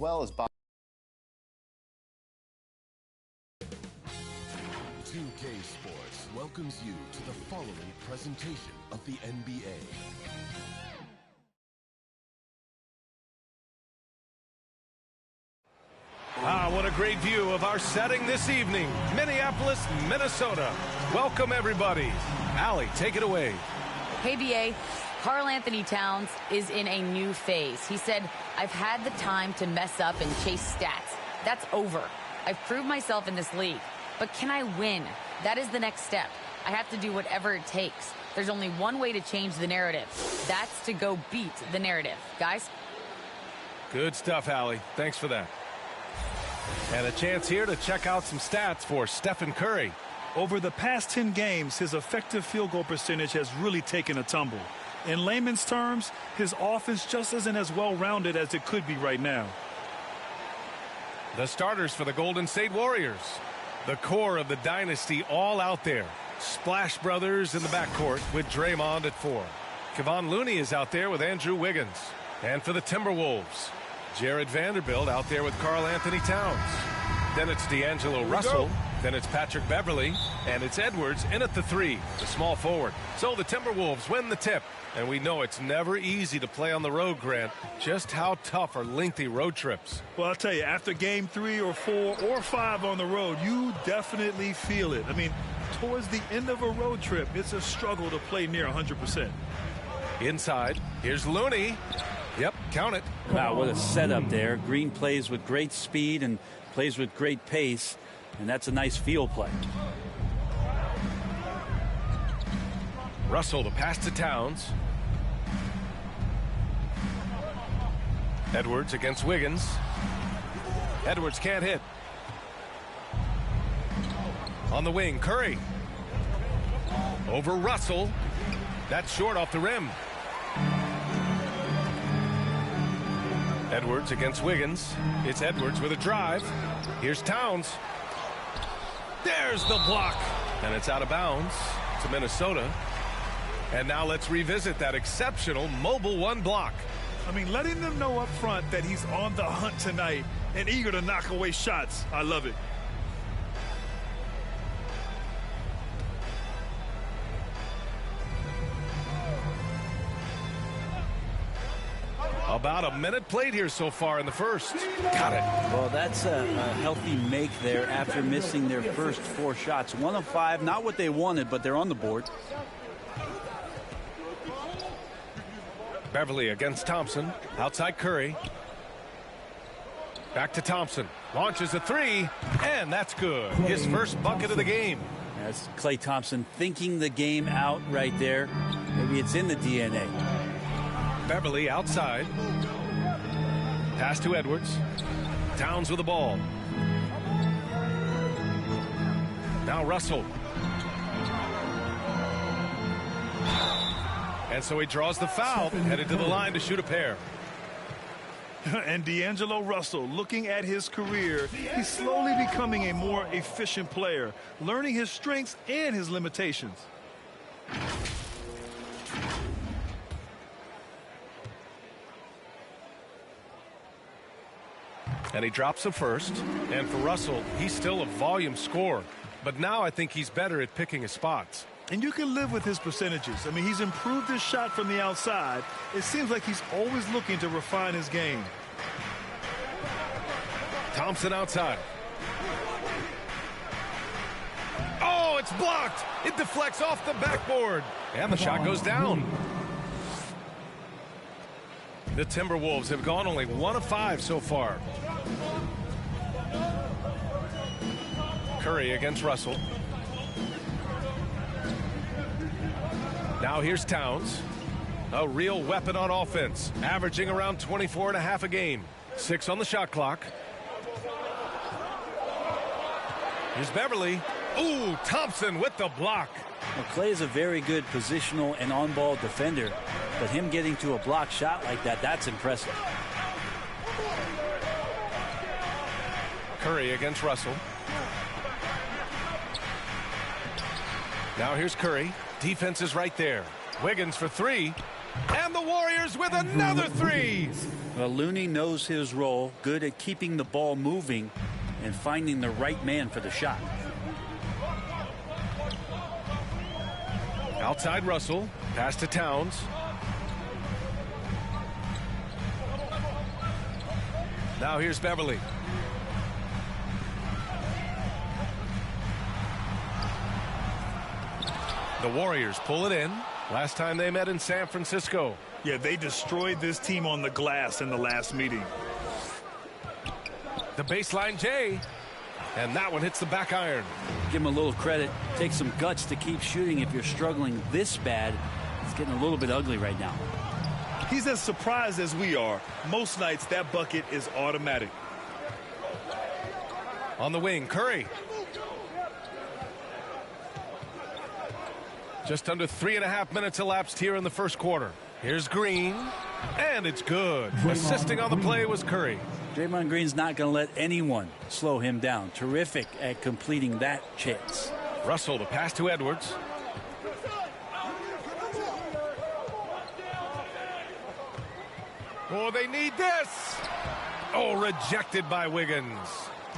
well as 2K Sports welcomes you to the following presentation of the NBA. What a great view of our setting this evening. Minneapolis, Minnesota. Welcome, everybody. Allie, take it away. Hey, BA. Karl Anthony Towns is in a new phase. He said, I've had the time to mess up and chase stats. That's over. I've proved myself in this league. But can I win? That is the next step. I have to do whatever it takes. There's only one way to change the narrative. That's to go beat the narrative. Guys? Good stuff, Allie. Thanks for that. And a chance here to check out some stats for Stephen Curry. Over the past 10 games, his effective field goal percentage has really taken a tumble. In layman's terms, his offense just isn't as well-rounded as it could be right now. The starters for the Golden State Warriors. The core of the dynasty all out there. Splash Brothers in the backcourt with Draymond at 4. Kevon Looney is out there with Andrew Wiggins. And for the Timberwolves, Jared Vanderbilt out there with Karl Anthony Towns. Then it's D'Angelo Russell. Then it's Patrick Beverly. And it's Edwards in at the 3, the small forward. So the Timberwolves win the tip. And we know it's never easy to play on the road, Grant. Just how tough are lengthy road trips? Well, I'll tell you, after game 3 or 4 or 5 on the road, you definitely feel it. I mean, towards the end of a road trip, it's a struggle to play near 100%. Inside, here's Looney. Yep, count it. Wow, what a setup there. Green plays with great speed and plays with great pace, and that's a nice field play. Russell, the pass to Towns. Edwards against Wiggins. Edwards can't hit. On the wing, Curry. Over Russell. That's short off the rim. Edwards against Wiggins. It's Edwards with a drive. Here's Towns. There's the block. And it's out of bounds to Minnesota. And now let's revisit that exceptional mobile 1 block. I mean, letting them know up front that he's on the hunt tonight and eager to knock away shots. I love it. About a minute played here so far in the first. Got it. Well, that's a healthy make there after missing their first 4 shots. 1 of 5, not what they wanted, but they're on the board. Beverly against Thompson. Outside Curry. Back to Thompson. Launches a 3, and that's good. His first bucket of the game. That's Klay Thompson thinking the game out right there. Maybe it's in the DNA. Beverly outside. Pass to Edwards. Towns with the ball. Now Russell. And so he draws the foul, headed to the line to shoot a pair. And D'Angelo Russell, looking at his career, he's slowly becoming a more efficient player, learning his strengths and his limitations. And he drops the first. And for Russell, he's still a volume scorer. But now I think he's better at picking his spots. And you can live with his percentages. I mean, he's improved his shot from the outside. It seems like he's always looking to refine his game. Thompson outside. Oh, it's blocked. It deflects off the backboard. And the shot goes down. The Timberwolves have gone only 1 of 5 so far. Curry against Russell. Now here's Towns. A real weapon on offense, averaging around 24.5 a game. 6 on the shot clock. Here's Beverly. Ooh, Thompson with the block. Well, Klay is a very good positional and on-ball defender, but him getting to a block shot like that, that's impressive. Curry against Russell. Now here's Curry. Defense is right there. Wiggins for 3. And the Warriors with another 3. Well, Looney knows his role, good at keeping the ball moving and finding the right man for the shot. Outside Russell, pass to Towns. Now here's Beverly. The Warriors pull it in. Last time they met in San Francisco. Yeah, they destroyed this team on the glass in the last meeting. The baseline J. And that one hits the back iron. Give him a little credit. Take some guts to keep shooting if you're struggling this bad. It's getting a little bit ugly right now. He's as surprised as we are. Most nights that bucket is automatic. On the wing, Curry. Just under 3.5 minutes elapsed here in the first quarter. Here's Green, and it's good. Assisting on the play was Curry. Draymond Green's not going to let anyone slow him down. Terrific at completing that chance. Russell, the pass to Edwards. Oh, they need this. Oh, rejected by Wiggins.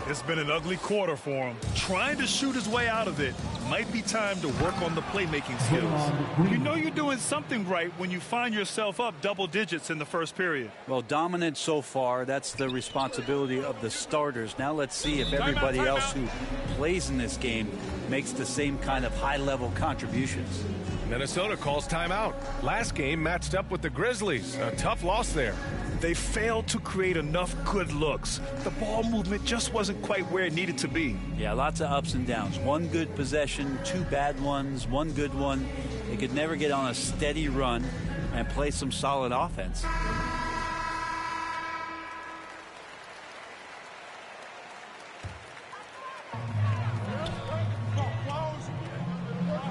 It's been an ugly quarter for him. Trying to shoot his way out of it. Might be time to work on the playmaking skills. You know you're doing something right when you find yourself up double digits in the first period. Well, dominant so far. That's the responsibility of the starters. Now let's see if everybody else who plays in this game makes the same kind of high-level contributions. Minnesota calls timeout. Last game matched up with the Grizzlies. A tough loss there. They failed to create enough good looks. The ball movement just wasn't quite where it needed to be. Yeah, lots of ups and downs. One good possession, two bad ones, one good one. They could never get on a steady run and play some solid offense.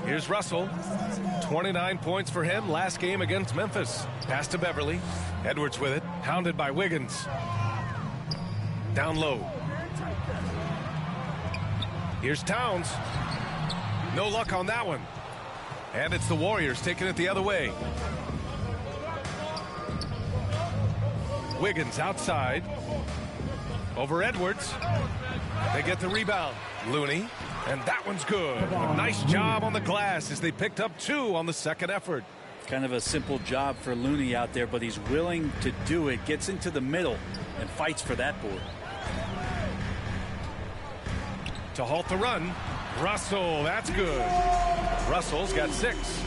Here's Russell. 29 points for him last game against Memphis. Pass to Beverly. Edwards with it. Hounded by Wiggins. Down low. Here's Towns. No luck on that one. And it's the Warriors taking it the other way. Wiggins outside. Over Edwards. They get the rebound. Looney. And that one's good. A nice job on the glass as they picked up 2 on the second effort. Kind of a simple job for Looney out there, but he's willing to do it. Gets into the middle and fights for that board. To halt the run, Russell, that's good. Russell's got 6.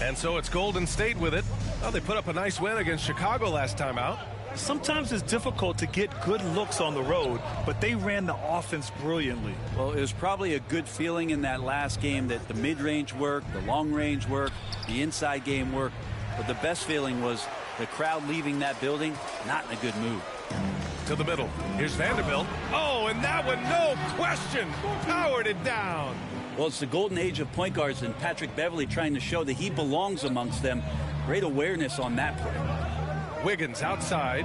And so it's Golden State with it. Well, they put up a nice win against Chicago last time out. Sometimes it's difficult to get good looks on the road, but they ran the offense brilliantly. Well, it was probably a good feeling in that last game that the mid-range worked, the long-range worked, the inside game worked. But the best feeling was the crowd leaving that building not in a good mood. To the middle. Here's Vanderbilt. Oh, and that one, no question, powered it down. Well, it's the golden age of point guards, and Patrick Beverly trying to show that he belongs amongst them. Great awareness on that play. Wiggins outside.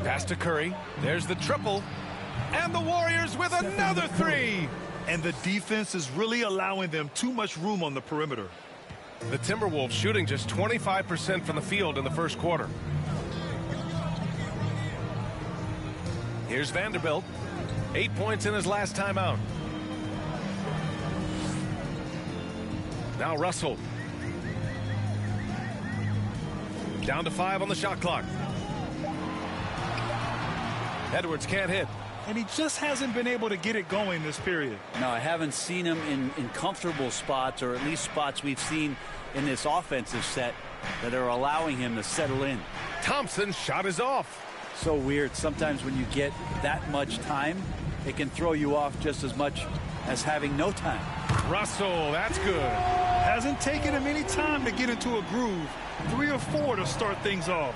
Pass to Curry. There's the triple. And the Warriors with another 3. And the defense is really allowing them too much room on the perimeter. The Timberwolves shooting just 25% from the field in the first quarter. Here's Vanderbilt. 8 points in his last time out. Now Russell. Down to 5 on the shot clock. Edwards can't hit. And he just hasn't been able to get it going this period. No, I haven't seen him in comfortable spots, or at least spots we've seen in this offensive set that are allowing him to settle in. Thompson's shot is off. So weird. Sometimes when you get that much time, it can throw you off just as much as having no time. Russell, that's good. Hasn't taken him any time to get into a groove. 3 or 4 to start things off.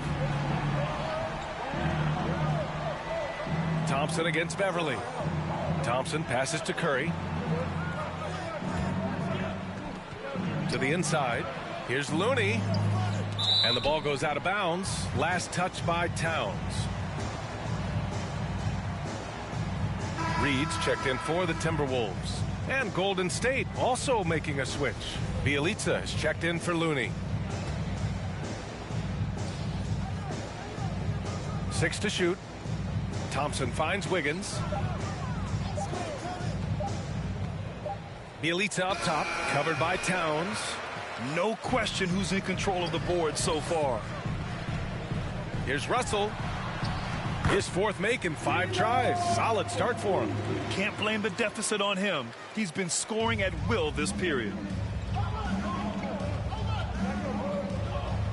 Thompson against Beverly. Thompson passes to Curry. To the inside. Here's Looney. And the ball goes out of bounds. Last touch by Towns. Reed's checked in for the Timberwolves. And Golden State also making a switch. Bielitsa is checked in for Looney. 6 to shoot. Thompson finds Wiggins. Bielitsa up top, covered by Towns. No question who's in control of the board so far. Here's Russell. His 4th make in 5 tries. Solid start for him. Can't blame the deficit on him. He's been scoring at will this period.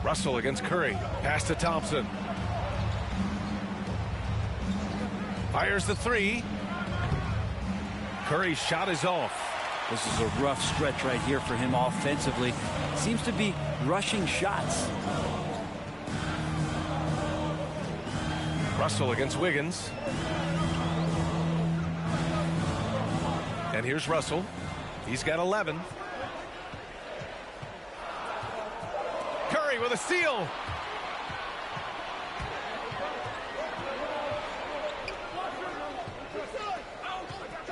Russell against Curry. Pass to Thompson. Fires the 3. Curry's shot is off. This is a rough stretch right here for him offensively. Seems to be rushing shots. Russell against Wiggins. And here's Russell. He's got 11. Curry with a steal.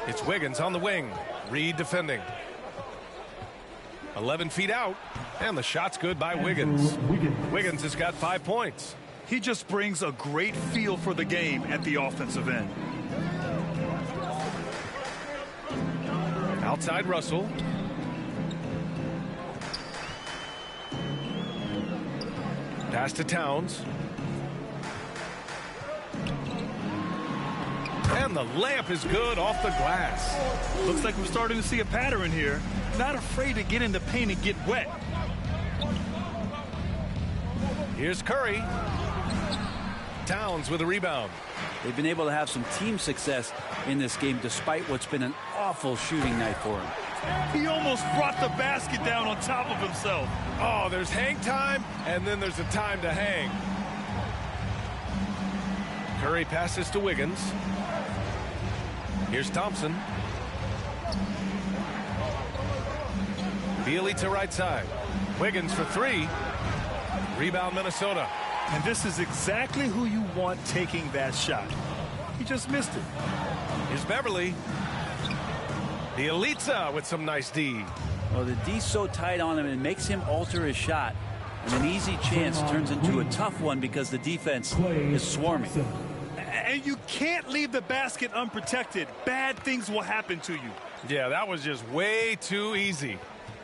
It's Wiggins on the wing. Reed defending. 11 feet out. And the shot's good by Wiggins. Wiggins has got 5 points. He just brings a great feel for the game at the offensive end. Outside Russell. Pass to Towns. And the layup is good off the glass. Looks like we're starting to see a pattern here. Not afraid to get in the paint and get wet. Here's Curry. Towns with a rebound. They've been able to have some team success in this game despite what's been an awful shooting night for him. He almost brought the basket down on top of himself. Oh, there's hang time, and then there's a time to hang. Curry passes to Wiggins. Here's Thompson. Beverly to right side. Wiggins for 3. Rebound Minnesota. And this is exactly who you want taking that shot. He just missed it. Here's Beverly. Bielitsa with some nice D. Well, the D's so tight on him, it makes him alter his shot. And an easy chance turns into a tough one because the defense is swarming. And you can't leave the basket unprotected. Bad things will happen to you. Yeah, that was just way too easy.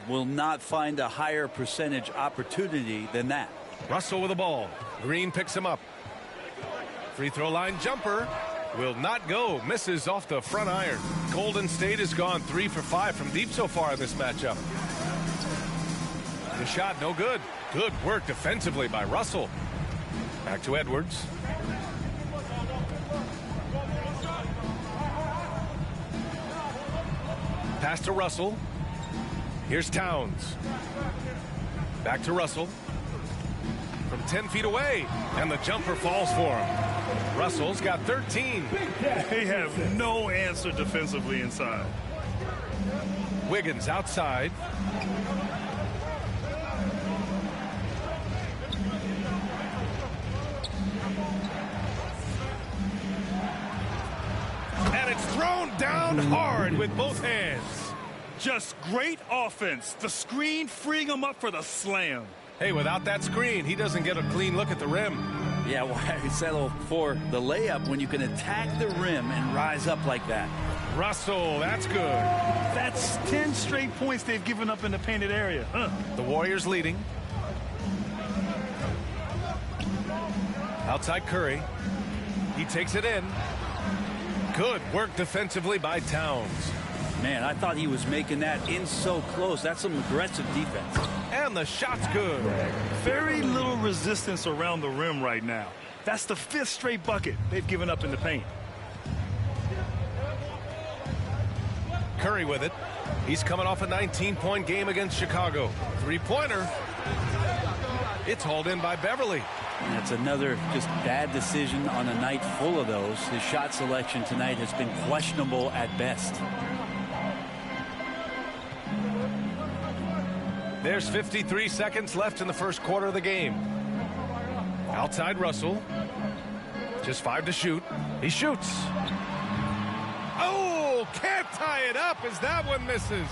Will not find a higher percentage opportunity than that. Russell with the ball. Green picks him up. Free throw line jumper will not go. Misses off the front iron. Golden State has gone 3 for 5 from deep so far in this matchup. The shot no good. Good work defensively by Russell. Back to Edwards. Pass to Russell. Here's Towns. Back to Russell. From 10 feet away. And the jumper falls for him. Russell's got 13. They have no answer defensively inside. Wiggins outside. And it's thrown down hard with both hands. Just great offense. The screen freeing him up for the slam. Hey, without that screen, he doesn't get a clean look at the rim. Yeah, why settle for the layup when you can attack the rim and rise up like that? Russell, that's good. That's 10 straight points they've given up in the painted area. The Warriors leading. Outside Curry. He takes it in. Good work defensively by Towns. Man, I thought he was making that in so close. That's some aggressive defense. And the shot's good. Very little resistance around the rim right now. That's the 5th straight bucket they've given up in the paint. Curry with it. He's coming off a 19-point game against Chicago. 3-pointer. It's hauled in by Beverly. And that's another just bad decision on a night full of those. His shot selection tonight has been questionable at best. There's 53 seconds left in the first quarter of the game. Outside Russell. Just 5 to shoot. He shoots. Oh, can't tie it up as that one misses.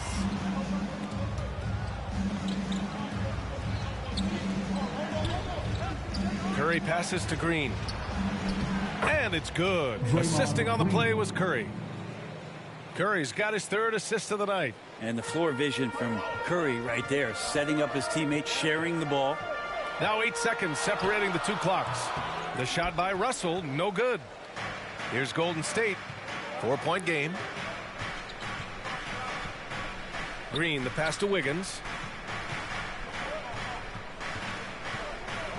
Curry passes to Green. And it's good. Assisting on the play was Curry. Curry's got his 3rd assist of the night. And the floor vision from Curry right there, setting up his teammates, sharing the ball. Now 8 seconds separating the 2 clocks. The shot by Russell, no good. Here's Golden State. 4-point game. Green, the pass to Wiggins.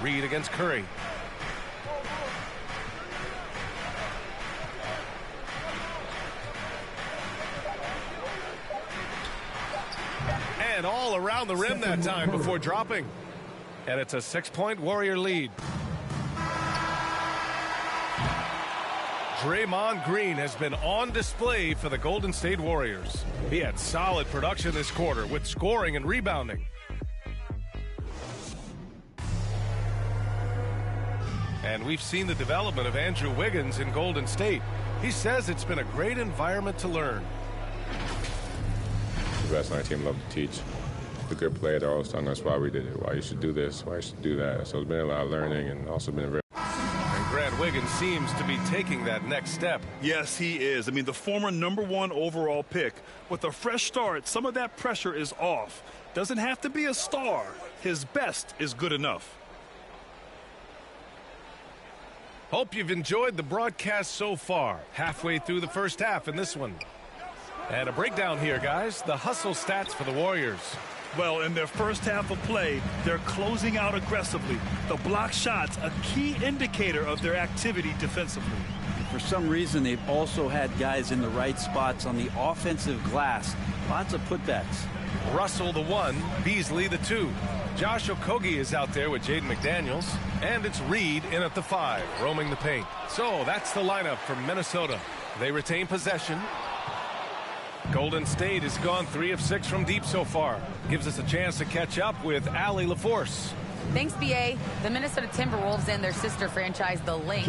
Reed against Curry. And all around the rim that time before dropping. And it's a 6-point Warrior lead. Draymond Green has been on display for the Golden State Warriors. He had solid production this quarter with scoring and rebounding. And we've seen the development of Andrew Wiggins in Golden State. He says it's been a great environment to learn. The best on our team love to teach. The good players are always telling us why we did it, why you should do this, why you should do that. So it's been a lot of learning and also been a very... And Grant Wiggins seems to be taking that next step. Yes, he is. I mean, the former #1 overall pick. With a fresh start, some of that pressure is off. Doesn't have to be a star. His best is good enough. Hope you've enjoyed the broadcast so far. Halfway through the first half in this one. And a breakdown here, guys. The hustle stats for the Warriors. Well, in their first half of play, they're closing out aggressively. The block shots, a key indicator of their activity defensively. For some reason, they've also had guys in the right spots on the offensive glass. Lots of putbacks. Russell the 1, Beasley the 2. Josh Okogie is out there with Jaden McDaniels. And it's Reed in at the 5, roaming the paint. So that's the lineup from Minnesota. They retain possession. Golden State has gone 3 of 6 from deep so far. Gives us a chance to catch up with Allie LaForce. Thanks, BA. The Minnesota Timberwolves and their sister franchise, the Lynx,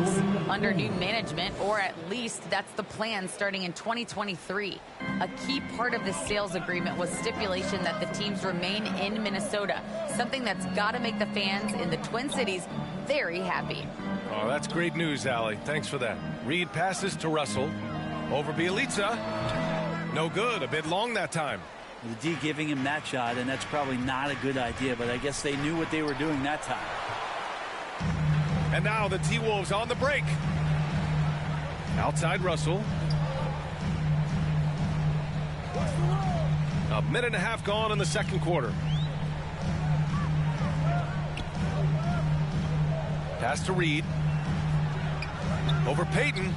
under new management, or at least that's the plan starting in 2023. A key part of this sales agreement was stipulation that the teams remain in Minnesota, something that's got to make the fans in the Twin Cities very happy. Oh, that's great news, Allie. Thanks for that. Reed passes to Russell. Over Bielitsa. No good. A bit long that time. The D giving him that shot, and that's probably not a good idea, but I guess they knew what they were doing that time. And now the T-Wolves on the break. Outside Russell. A minute and a half gone in the second quarter. Pass to Reed. Over Payton.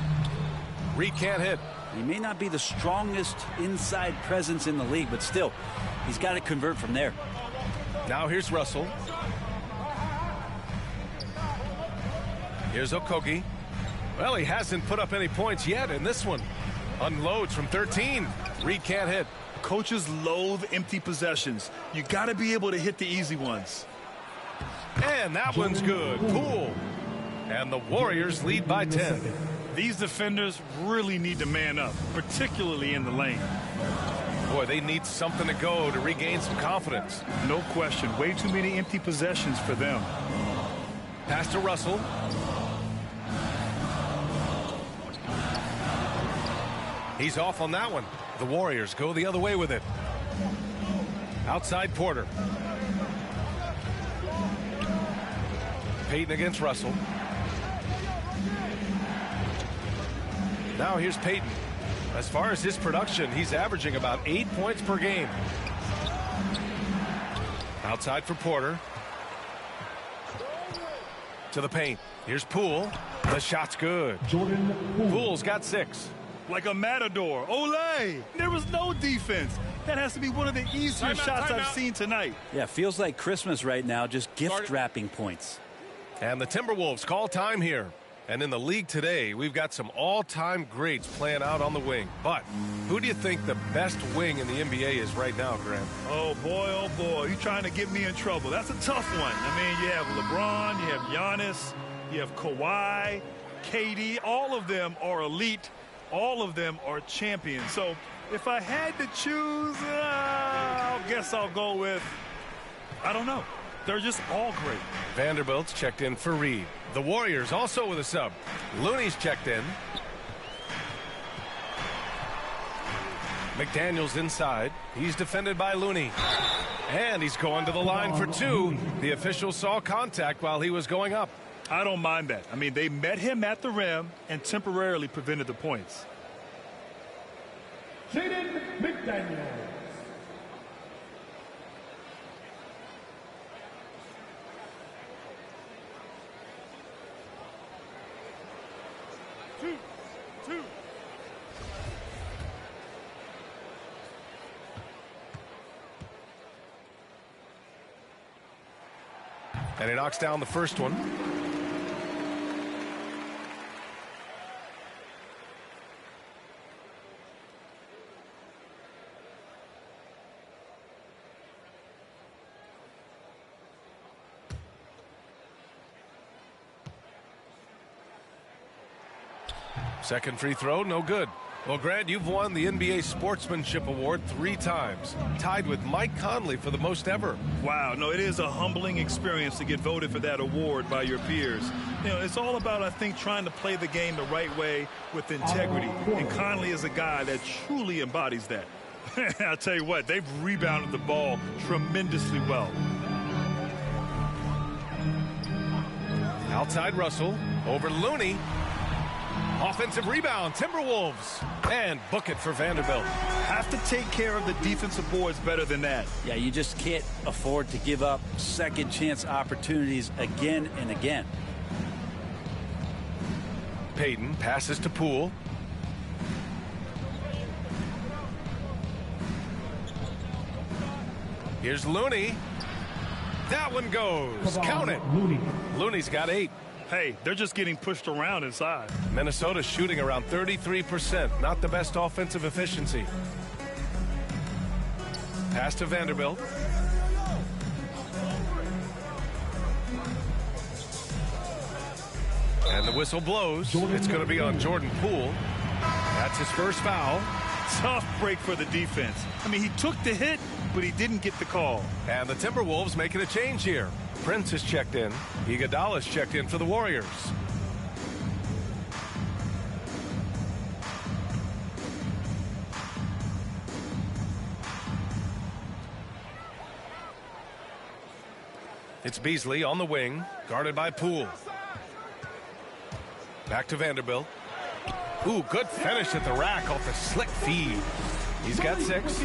Reed can't hit. He may not be the strongest inside presence in the league, but still, he's got to convert from there. Now here's Russell. Here's Okogie. Well, he hasn't put up any points yet in this one. Unloads from 13. Reed can't hit. Coaches loathe empty possessions. You got to be able to hit the easy ones. And that one's good. Poole. And the Warriors lead by 10. These defenders really need to man up, particularly in the lane. Boy, they need something to go to regain some confidence. No question. Way too many empty possessions for them. Pass to Russell. He's off on that one. The Warriors go the other way with it. Outside Porter. Payton against Russell. Now here's Payton. As far as his production, he's averaging about 8 points per game. Outside for Porter. To the paint. Here's Poole. The shot's good. Poole's got 6. Like a matador. Olay! There was no defense. That has to be one of the easier shots I've seen tonight. Yeah, feels like Christmas right now, just gift wrapping points. And the Timberwolves call time here. And in the league today, we've got some all-time greats playing out on the wing. But who do you think the best wing in the NBA is right now, Grant? Oh, boy, you're trying to get me in trouble. That's a tough one. I mean, you have LeBron, you have Giannis, you have Kawhi, KD. All of them are elite. All of them are champions. So if I had to choose, I guess I'll go with, I don't know. They're just all great. Vanderbilt's checked in for Reed. The Warriors also with a sub. Looney's checked in. McDaniels inside. He's defended by Looney. And he's going to the line for two. The official saw contact while he was going up. I don't mind that. I mean, they met him at the rim and temporarily prevented the points. Jaden McDaniels. Two. And he knocks down the first one. Second free throw, no good. Well, Grant, you've won the NBA Sportsmanship Award 3 times, tied with Mike Conley for the most ever. Wow, no, it is a humbling experience to get voted for that award by your peers. You know, it's all about, I think, trying to play the game the right way with integrity. And Conley is a guy that truly embodies that. I'll tell you what, they've rebounded the ball tremendously well. Outside Russell, over Looney. Offensive rebound, Timberwolves. And book it for Vanderbilt. Have to take care of the defensive boards better than that. Yeah, you just can't afford to give up second chance opportunities again and again. Payton passes to Poole. Here's Looney. That one goes. Count it. Looney's got 8. Hey, they're just getting pushed around inside. Minnesota's shooting around 33%. Not the best offensive efficiency. Pass to Vanderbilt. And the whistle blows. It's going to be on Jordan Poole. That's his first foul. Tough break for the defense. I mean, he took the hit, but he didn't get the call. And the Timberwolves making a change here. Prince is checked in. Iguodala's checked in for the Warriors. It's Beasley on the wing, guarded by Poole. Back to Vanderbilt. Ooh, good finish at the rack off the slick feed. He's got 6.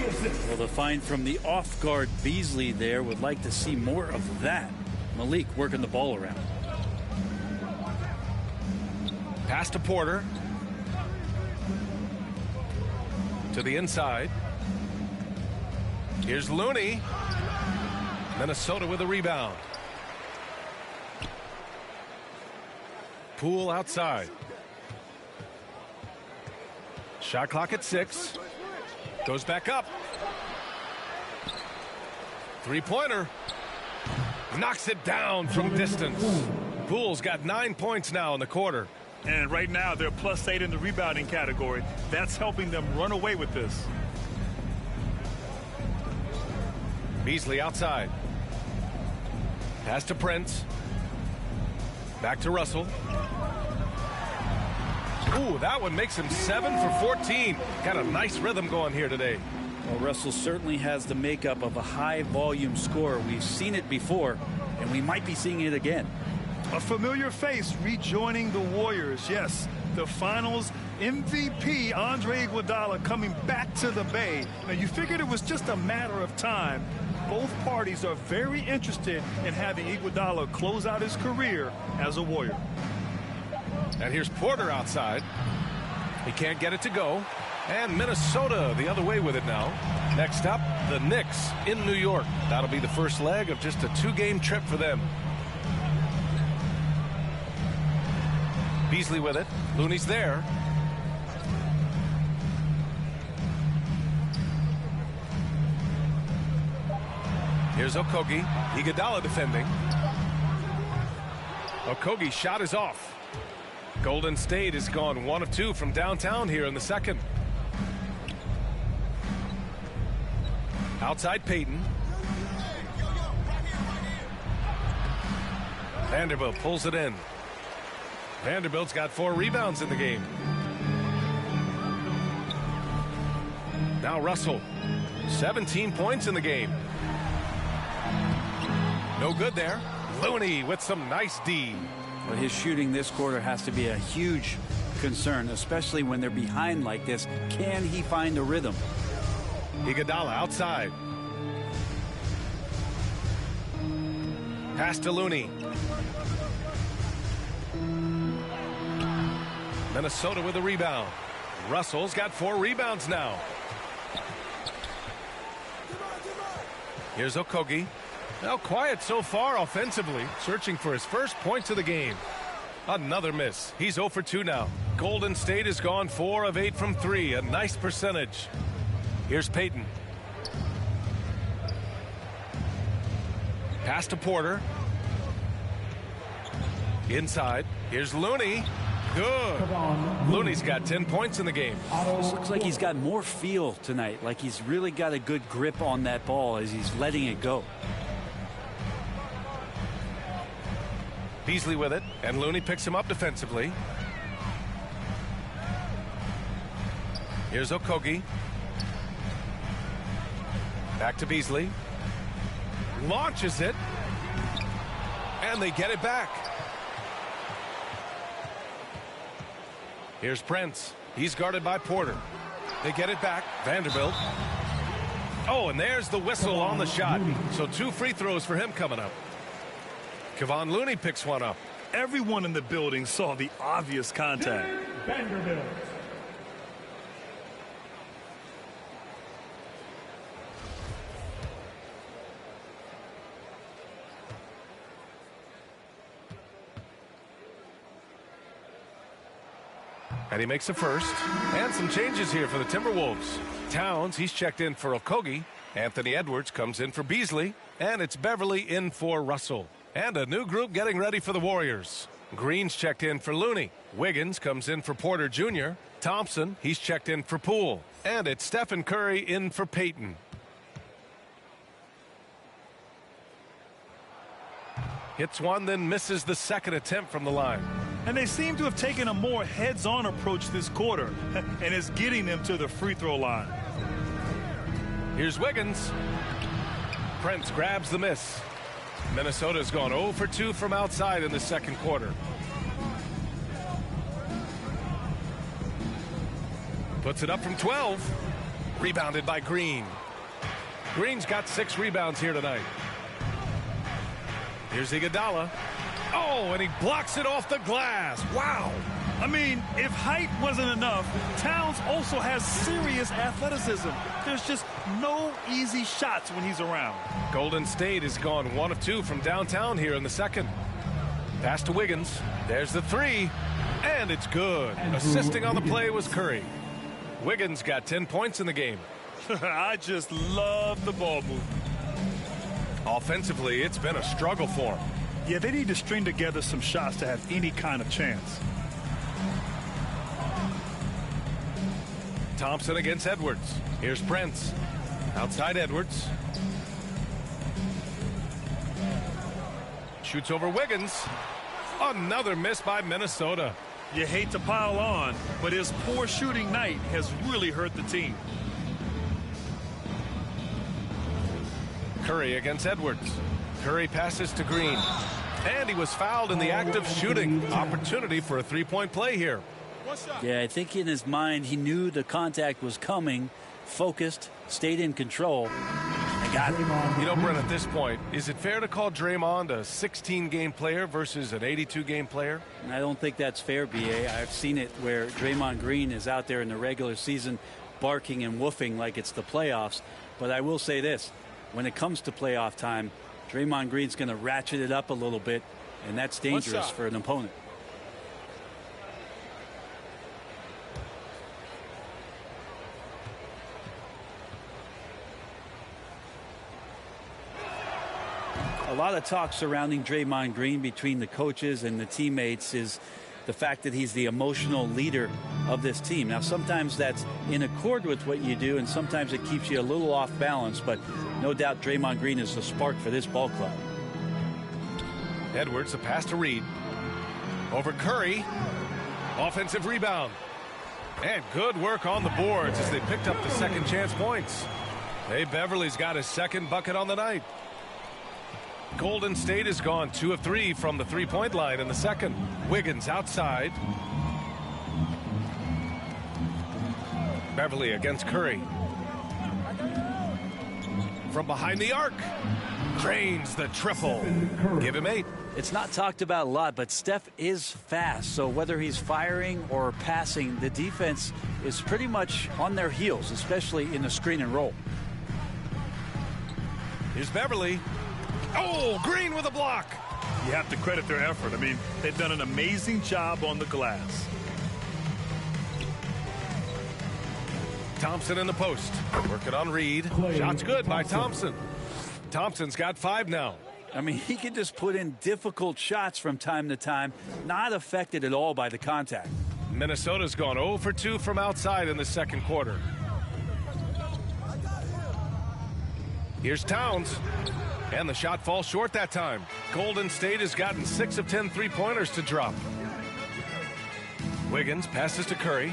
Well, the find from the off-guard Beasley there, would like to see more of that. Malik working the ball around. Pass to Porter. To the inside. Here's Looney. Minnesota with a rebound. Poole outside. Shot clock at 6. Goes back up. Three-pointer. Knocks it down from distance. Poole's got 9 points now in the quarter. And right now they're +8 in the rebounding category. That's helping them run away with this. Beasley outside. Pass to Prince. Back to Russell. Ooh, that one makes him 7 for 14. Got a nice rhythm going here today. Well, Russell certainly has the makeup of a high-volume scorer. We've seen it before, and we might be seeing it again. A familiar face rejoining the Warriors. Yes, the Finals MVP, Andre Iguodala, coming back to the Bay. Now, you figured it was just a matter of time. Both parties are very interested in having Iguodala close out his career as a Warrior. And here's Porter outside. He can't get it to go. And Minnesota the other way with it now. Next up, the Knicks in New York. That'll be the first leg of just a 2-game trip for them. Beasley with it. Looney's there. Here's Okogie. Iguodala defending. Okogie's shot is off. Golden State has gone 1 of 2 from downtown here in the second. Outside Payton. Vanderbilt pulls it in. Vanderbilt's got 4 rebounds in the game. Now Russell, 17 points in the game. No good there. Looney with some nice D. Well, his shooting this quarter has to be a huge concern, especially when they're behind like this. Can he find a rhythm? Iguodala outside. Pass to Looney. Minnesota with a rebound. Russell's got 4 rebounds now. Here's Okogie. Now quiet so far offensively, searching for his first points of the game. Another miss. He's 0 for 2 now. Golden State has gone 4 of 8 from 3, a nice percentage. Here's Payton. Pass to Porter. Inside. Here's Looney. Good. Looney's got 10 points in the game. This looks like he's got more feel tonight, like he's really got a good grip on that ball as he's letting it go. Beasley with it, and Looney picks him up defensively. Here's Okogie. Back to Beasley. Launches it. And they get it back. Here's Prince. He's guarded by Porter. They get it back. Vanderbilt. Oh, and there's the whistle on the shot. So 2 free throws for him coming up. Kevon Looney picks one up. Everyone in the building saw the obvious contact. Vanderbilt. And he makes a first. And some changes here for the Timberwolves. Towns, he's checked in for Okogie. Anthony Edwards comes in for Beasley. And it's Beverly in for Russell. And a new group getting ready for the Warriors. Green's checked in for Looney. Wiggins comes in for Porter Jr. Thompson, he's checked in for Poole. And it's Stephen Curry in for Payton. Hits one, then misses the second attempt from the line. And they seem to have taken a more heads-on approach this quarter, and it's getting them to the free throw line. Here's Wiggins. Prince grabs the miss. Minnesota's gone 0 for 2 from outside in the second quarter. Puts it up from 12. Rebounded by Green. Green's got 6 rebounds here tonight. Here's Iguodala. Oh, and he blocks it off the glass. Wow. I mean, if height wasn't enough, Towns also has serious athleticism. There's just no easy shots when he's around. Golden State has gone 1 of 2 from downtown here in the second. Pass to Wiggins. There's the 3. And it's good. Assisting on the play was Curry. Wiggins got 10 points in the game. I just love the ball movement. Offensively, it's been a struggle for him. Yeah, they need to string together some shots to have any kind of chance. Thompson against Edwards. Here's Prince. Outside Edwards. Shoots over Wiggins. Another miss by Minnesota. You hate to pile on, but his poor shooting night has really hurt the team. Curry against Edwards. Curry passes to Green. And he was fouled in the act of shooting. Opportunity for a 3-point play here. Yeah, I think in his mind he knew the contact was coming, focused, stayed in control, and got it. You know, Brent, at this point, is it fair to call Draymond a 16-game player versus an 82-game player? And I don't think that's fair, B.A. I've seen it where Draymond Green is out there in the regular season barking and woofing like it's the playoffs. But I will say this, when it comes to playoff time, Draymond Green's going to ratchet it up a little bit, and that's dangerous for an opponent. A lot of talk surrounding Draymond Green between the coaches and the teammates is the fact that he's the emotional leader of this team. Now, sometimes that's in accord with what you do, and sometimes it keeps you a little off balance, but no doubt Draymond Green is the spark for this ball club. Edwards, the pass to Reed. Over Curry. Offensive rebound. And good work on the boards as they picked up the second chance points. Hey, Beverly's got his second bucket on the night. Golden State has gone 2 of 3 from the three-point line in the second. Wiggins outside. Beverly against Curry. From behind the arc. Drains the triple. Give him 8. It's not talked about a lot, but Steph is fast. So whether he's firing or passing, the defense is pretty much on their heels, especially in the screen and roll. Here's Beverly. Oh, Green with a block. You have to credit their effort. I mean, they've done an amazing job on the glass. Thompson in the post. Working on Reed. Shot's good by Thompson. Thompson's got 5 now. I mean, he can just put in difficult shots from time to time, not affected at all by the contact. Minnesota's gone 0 for 2 from outside in the second quarter. Here's Towns. And the shot falls short that time. Golden State has gotten 6 of 10 three-pointers to drop. Wiggins passes to Curry.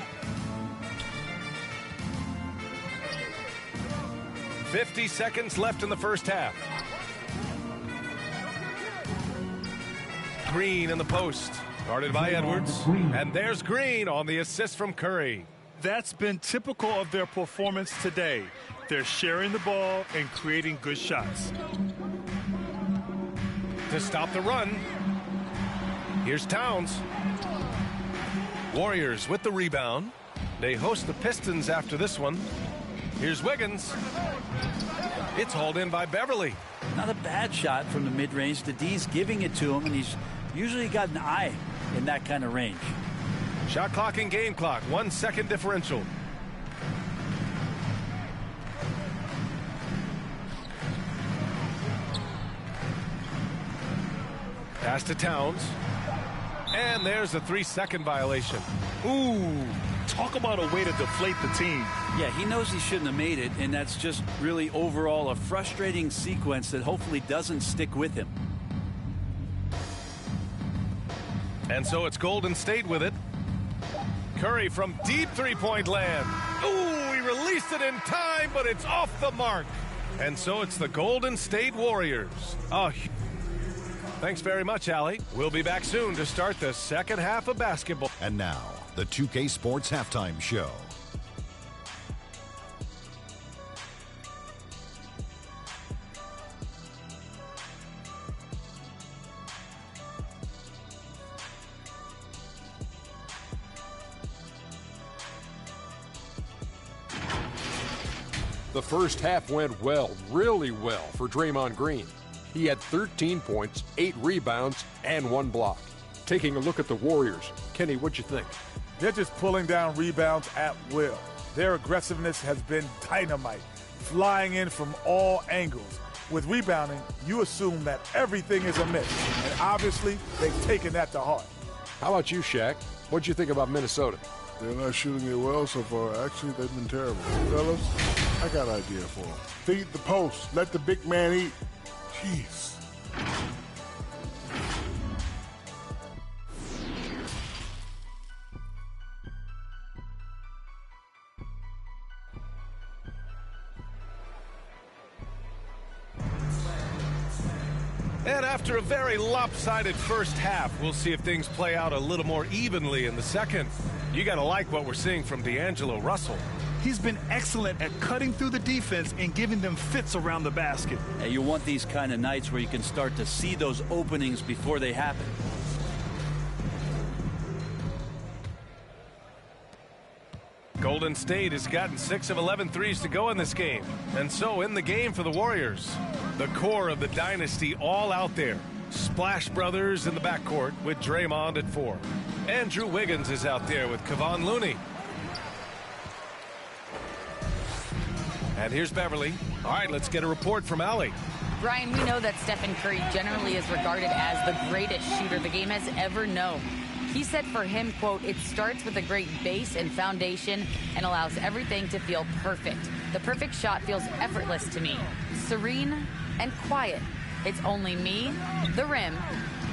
50 seconds left in the first half. Green in the post. Guarded by Edwards. And there's Green on the assist from Curry. That's been typical of their performance today. They're sharing the ball and creating good shots. To stop the run. Here's Towns. Warriors with the rebound. They host the Pistons after this one. Here's Wiggins. It's hauled in by Beverly. Not a bad shot from the mid-range. The D's giving it to him, and he's usually got an eye in that kind of range. Shot clock and game clock. 1 second differential. Pass to Towns. And there's a 3-second violation. Ooh, talk about a way to deflate the team. Yeah, he knows he shouldn't have made it, and that's just really overall a frustrating sequence that hopefully doesn't stick with him. And so it's Golden State with it. Curry from deep three-point land. Ooh, he released it in time, but it's off the mark. And so it's the Golden State Warriors. Oh, thanks very much, Allie. We'll be back soon to start the second half of basketball. And now, the 2K Sports Halftime Show. The first half went well, really well for Draymond Green. He had 13 points, 8 rebounds, and 1 block. Taking a look at the Warriors, Kenny, what'd you think? They're just pulling down rebounds at will. Their aggressiveness has been dynamite, flying in from all angles. With rebounding, you assume that everything is amiss, and obviously they've taken that to heart. How about you, Shaq? What'd you think about Minnesota? They're not shooting it well so far. Actually, they've been terrible. Fellas, I got an idea for them. Feed the post. Let the big man eat. Jeez. And after a very lopsided first half, we'll see if things play out a little more evenly in the second. You got to like what we're seeing from D'Angelo Russell. He's been excellent at cutting through the defense and giving them fits around the basket. And you want these kind of nights where you can start to see those openings before they happen. Golden State has gotten 6 of 11 threes to go in this game. And so in the game for the Warriors, the core of the dynasty all out there. Splash Brothers in the backcourt with Draymond at 4. Andrew Wiggins is out there with Kevon Looney. And here's Beverly. All right, let's get a report from Allie. Brian, we know that Stephen Curry generally is regarded as the greatest shooter the game has ever known. He said for him, quote, "It starts with a great base and foundation and allows everything to feel perfect. The perfect shot feels effortless to me, serene and quiet. It's only me, the rim,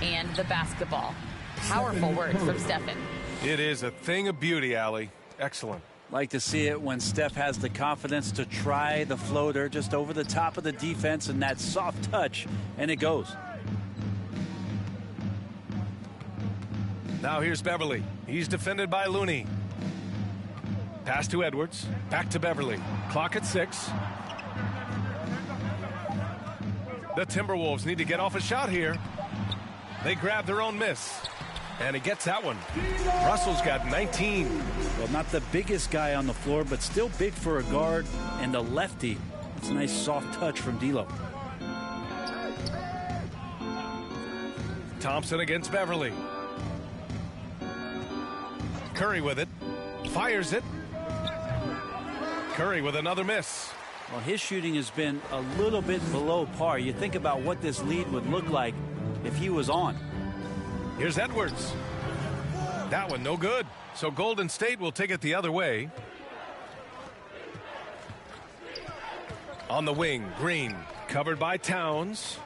and the basketball. Powerful words from Stephen. It is a thing of beauty, Allie. Excellent. Like to see it when Steph has the confidence to try the floater just over the top of the defense and that soft touch, and it goes. Now here's Beverly. He's defended by Looney. Pass to Edwards. Back to Beverly. Clock at 6. The Timberwolves need to get off a shot here. They grab their own miss. And he gets that one. Russell's got 19. Well, not the biggest guy on the floor, but still big for a guard and a lefty. It's a nice soft touch from D'Lo. Thompson against Beverly. Curry with it. Fires it. Curry with another miss. Well, his shooting has been a little bit below par. You think about what this lead would look like if he was on. Here's Edwards. That one no good. So Golden State will take it the other way. On the wing, Green covered by Towns.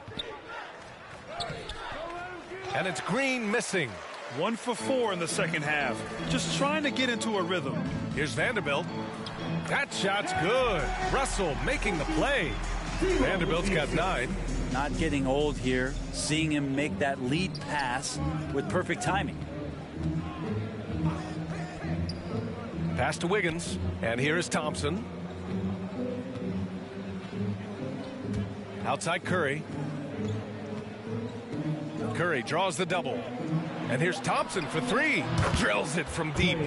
And it's Green missing. 1 for 4 in the second half. Just trying to get into a rhythm. Here's Vanderbilt. That shot's good. Russell making the play. Vanderbilt's got 9. Not getting old here. Seeing him make that lead pass with perfect timing. Pass to Wiggins. And here is Thompson. Outside Curry. Curry draws the double. And here's Thompson for 3. Drills it from deep.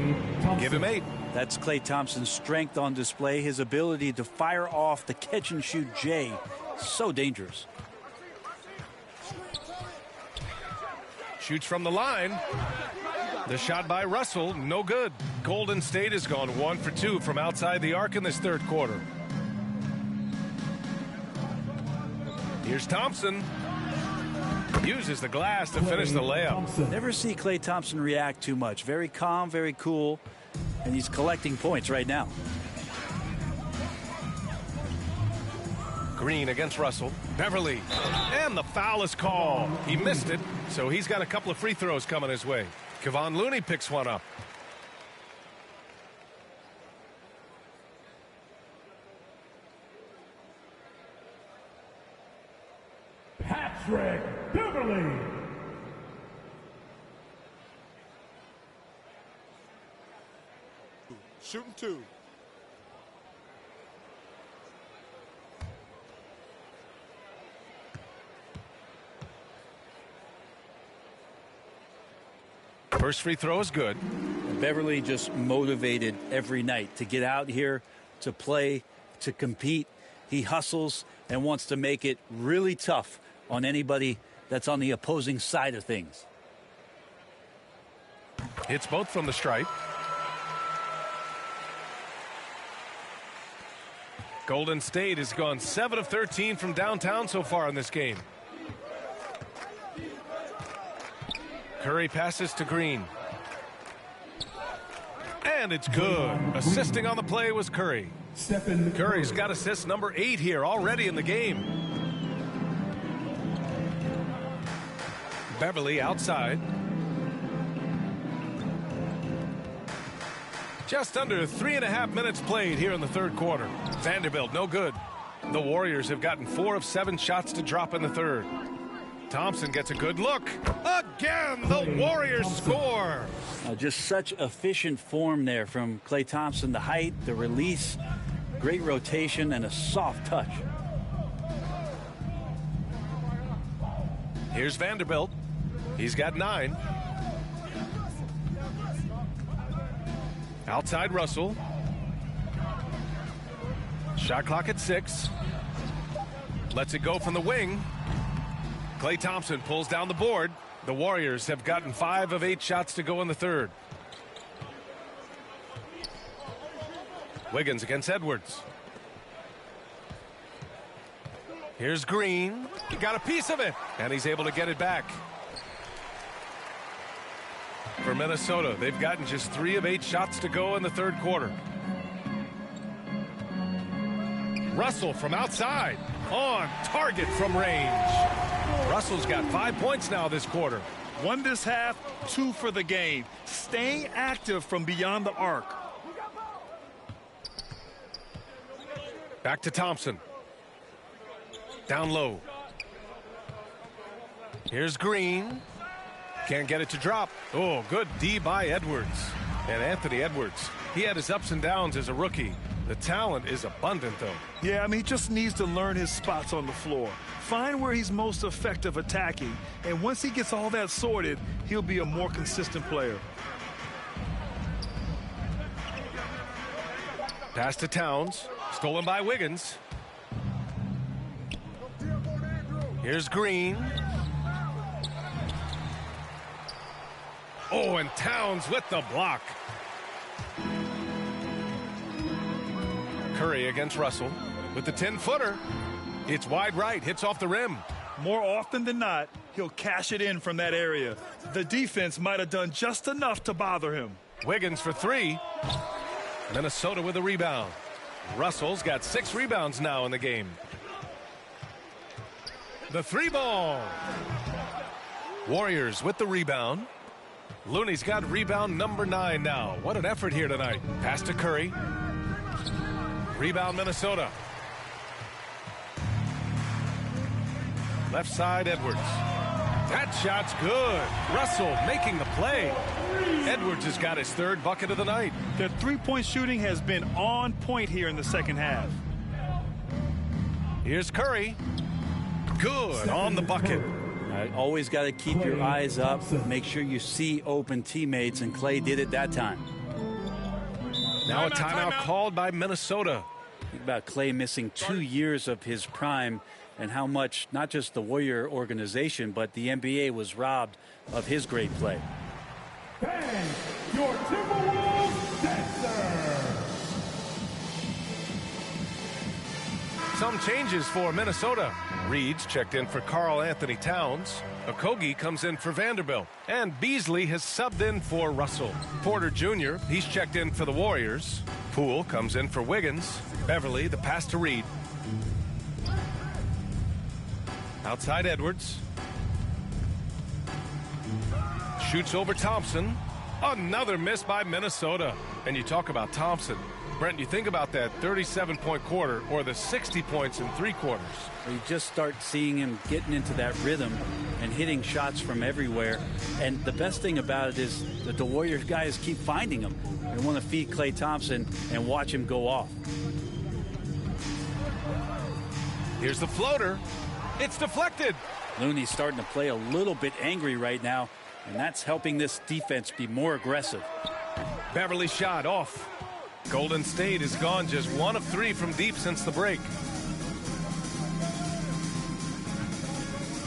Give him 8. That's Klay Thompson's strength on display. His ability to fire off the catch-and-shoot J. So dangerous. Shoots from the line. The shot by Russell, no good. Golden State has gone 1 for 2 from outside the arc in this third quarter. Here's Thompson. Uses the glass to finish the layup. Never see Klay Thompson react too much. Very calm, very cool. And he's collecting points right now. Green against Russell. Beverly. And the foul is called. He missed it, so he's got a couple of free throws coming his way. Kevon Looney picks one up. Patrick Beverly. Shooting 2. First free throw is good. Beverly just motivated every night to get out here, to play, to compete. He hustles and wants to make it really tough on anybody that's on the opposing side of things. Hits both from the stripe. Golden State has gone 7 of 13 from downtown so far in this game. Curry passes to Green. And it's good. Assisting on the play was Curry. Curry's got assist number 8 here already in the game. Beverly outside. Just under 3.5 minutes played here in the third quarter. Vanderbilt no good. The Warriors have gotten 4 of 7 shots to drop in the third. Thompson gets a good look. Again, the Warriors score. Just such efficient form there from Klay Thompson. The height, the release, great rotation, and a soft touch. Here's Vanderbilt. He's got 9. Outside Russell. Shot clock at 6. Lets it go from the wing. Klay Thompson pulls down the board. The Warriors have gotten 5 of 8 shots to go in the third. Wiggins against Edwards. Here's Green. He got a piece of it, and he's able to get it back. For Minnesota, they've gotten just 3 of 8 shots to go in the third quarter. Russell from outside. On target from range. Russell's got 5 points now this quarter. 1 this half, 2 for the game. Staying active from beyond the arc. Back to Thompson. Down low. Here's Green. Can't get it to drop. Oh, good D by Edwards. And Anthony Edwards, he had his ups and downs as a rookie. The talent is abundant, though. Yeah, I mean, he just needs to learn his spots on the floor. Find where he's most effective attacking. And once he gets all that sorted, he'll be a more consistent player. Pass to Towns. Stolen by Wiggins. Here's Green. Oh, and Towns with the block. Curry against Russell with the 10-footer. It's wide right, hits off the rim. More often than not, he'll cash it in from that area. The defense might have done just enough to bother him. Wiggins for 3. Minnesota with a rebound. Russell's got 6 rebounds now in the game. The 3-ball. Warriors with the rebound. Looney's got rebound number 9 now. What an effort here tonight. Pass to Curry. Rebound Minnesota. Left side Edwards. That shot's good. Russell making the play. Edwards has got his 3rd bucket of the night. Their 3-point shooting has been on point here in the second half. Here's Curry. Good on the bucket. Always got to keep your eyes up. Make sure you see open teammates, and Clay did it that time. Now a timeout called by Minnesota. Think about Clay missing 2 years of his prime and how much not just the Warrior organization but the NBA was robbed of his great play. And your Timberwolves dancer. Some changes for Minnesota. Reed's checked in for Karl Anthony Towns. Okogie comes in for Vanderbilt. And Beasley has subbed in for Russell. Porter Jr., he's checked in for the Warriors. Poole comes in for Wiggins. Beverly, the pass to Reed. Outside Edwards. Shoots over Thompson. Another miss by Minnesota. And you talk about Thompson. Brent, you think about that 37-point quarter or the 60 points in 3 quarters. You just start seeing him getting into that rhythm and hitting shots from everywhere. And the best thing about it is that the Warriors guys keep finding him. They want to feed Klay Thompson and watch him go off. Here's the floater. It's deflected. Looney's starting to play a little bit angry right now, and that's helping this defense be more aggressive. Beverly shot off. Golden State has gone just 1 of 3 from deep since the break.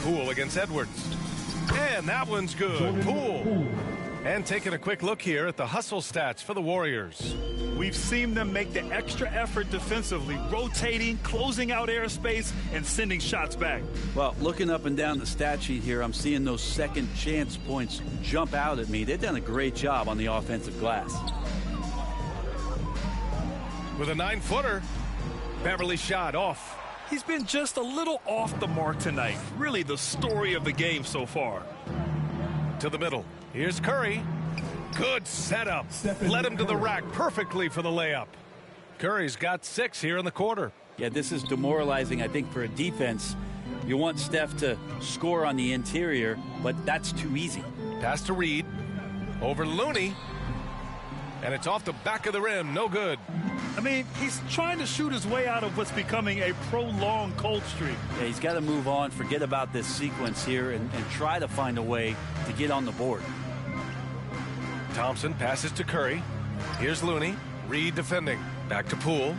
Poole against Edwards. And that one's good. Poole. And taking a quick look here at the hustle stats for the Warriors. We've seen them make the extra effort defensively, rotating, closing out airspace, and sending shots back. Well, looking up and down the stat sheet here, I'm seeing those second chance points jump out at me. They've done a great job on the offensive glass. With a 9-footer, Beverly shot off. He's been just a little off the mark tonight. Really the story of the game so far. To the middle. Here's Curry. Good setup. Led him to the rack perfectly for the layup. Curry's got 6 here in the quarter. Yeah, this is demoralizing, I think, for a defense. You want Steph to score on the interior, but that's too easy. Pass to Reed. Over Looney. And it's off the back of the rim. No good. I mean, he's trying to shoot his way out of what's becoming a prolonged cold streak. Yeah, he's got to move on, forget about this sequence here, and try to find a way to get on the board. Thompson passes to Curry. Here's Looney. Reed defending. Back to Poole.